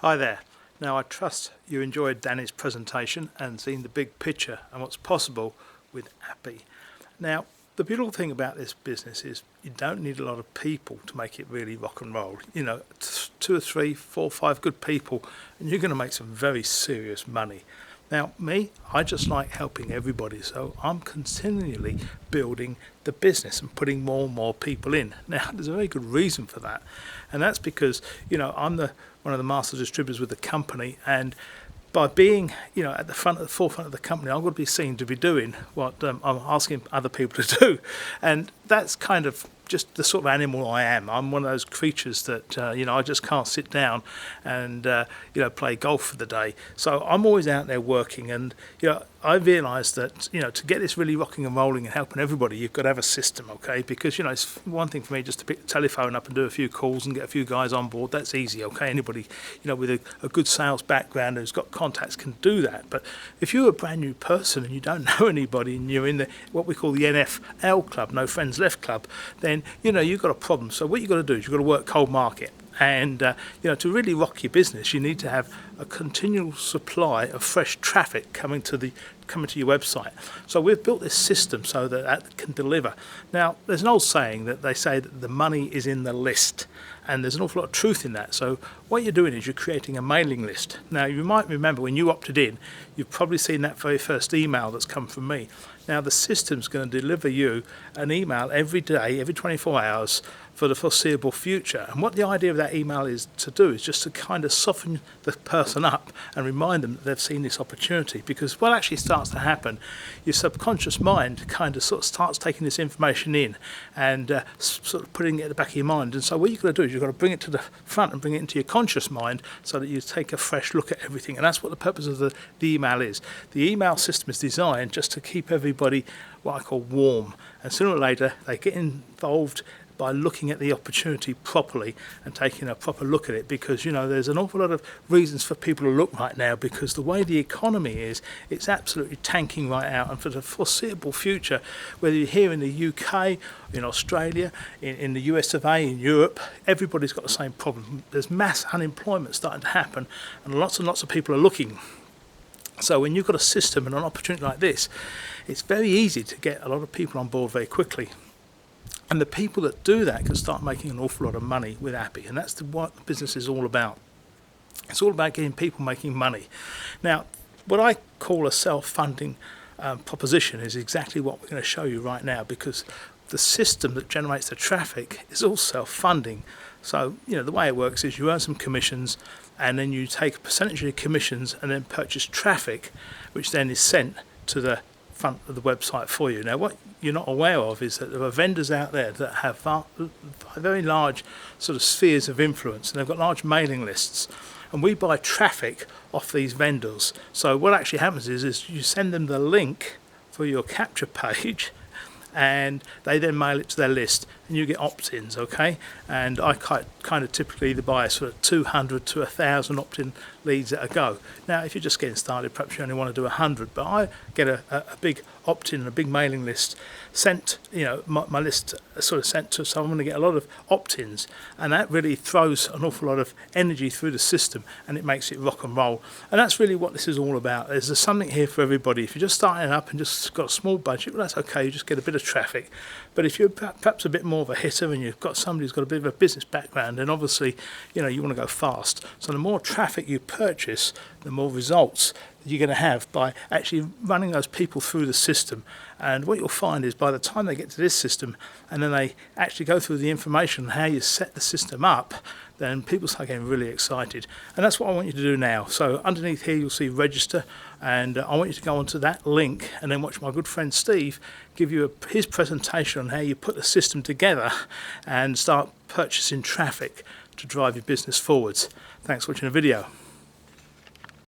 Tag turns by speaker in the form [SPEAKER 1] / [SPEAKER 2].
[SPEAKER 1] Hi there. Now I trust you enjoyed Danny's presentation and seen the big picture and what's possible with Appy. Now the beautiful thing about this business is you don't need a lot of people to make it really rock and roll. You know, 2 or 3, 4, 5 good people and you're going to make some very serious money. Now me, I just like helping everybody, so I'm continually building the business and putting more and more people in. Now there's a very good reason for that, and that's because I'm one of the master distributors with the company, and by being at the forefront of the company, I'm going to be seen to be doing what I'm asking other people to do, and that's kind of just the sort of animal I am. I'm one of those creatures that I just can't sit down and play golf for the day. So I'm always out there working, and I realised that to get this really rocking and rolling and helping everybody, you've got to have a system, okay? Because it's one thing for me just to pick the telephone up and do a few calls and get a few guys on board. That's easy, okay? Anybody with a good sales background who's got contacts can do that. But if you're a brand new person and you don't know anybody and you're in what we call the NFL club, no friends left club, then you've got a problem. So what you've got to do is you've got to work cold market. And to really rock your business, you need to have a continual supply of fresh traffic coming to your website. So we've built this system so that can deliver. Now, there's an old saying that they say that the money is in the list, and there's an awful lot of truth in that. So what you're doing is you're creating a mailing list. Now, you might remember when you opted in, you've probably seen that very first email that's come from me. Now, the system's going to deliver you an email every day, every 24 hours for the foreseeable future. And what the idea of that email is to do is just to kind of soften the person up and remind them that they've seen this opportunity. Because what actually starts to happen, your subconscious mind kind of sort of starts taking this information in and sort of putting it at the back of your mind. And so what you've got to do is you've got to bring it to the front and bring it into your conscious mind so that you take a fresh look at everything. And that's what the purpose of the email is. The email system is designed just to keep everybody what I call warm. And sooner or later they get involved by looking at the opportunity properly and taking a proper look at it, because there's an awful lot of reasons for people to look right now, because the way the economy is, it's absolutely tanking right out. And for the foreseeable future, whether you're here in the UK, in Australia, in the US of A, in Europe, everybody's got the same problem. There's mass unemployment starting to happen, and lots of people are looking. So when you've got a system and an opportunity like this, it's very easy to get a lot of people on board very quickly. And the people that do that can start making an awful lot of money with Appy, and that's what the business is all about. It's all about getting people making money. Now, what I call a self-funding proposition is exactly what we're going to show you right now, because the system that generates the traffic is all self-funding. So, the way it works is you earn some commissions, and then you take a percentage of your commissions and then purchase traffic, which then is sent to the front of the website for you. Now, what you're not aware of is that there are vendors out there that have very large sort of spheres of influence, and they've got large mailing lists, and we buy traffic off these vendors. So what actually happens is you send them the link for your capture page, and they then mail it to their list, and you get opt-ins, okay? And I kind of typically buy sort of 200 to 1,000 opt-in leads at a go. Now, if you're just getting started, perhaps you only want to do 100, but I get a big opt-in and a big mailing list sent, my list sort of sent to, so I'm going to get a lot of opt-ins, and that really throws an awful lot of energy through the system, and it makes it rock and roll. And that's really what this is all about. There's something here for everybody. If you're just starting up and just got a small budget, well, that's okay, you just get a bit of traffic. But if you're perhaps a bit more of a hitter and you've got somebody who's got a bit of a business background, then obviously, you want to go fast. So the more traffic you purchase, the more results you're going to have by actually running those people through the system. And what you'll find is by the time they get to this system and then they actually go through the information on how you set the system up, then people start getting really excited. And that's what I want you to do now. So underneath here you'll see register, and I want you to go onto that link and then watch my good friend Steve give you his presentation on how you put the system together and start purchasing traffic to drive your business forwards. Thanks for watching the video.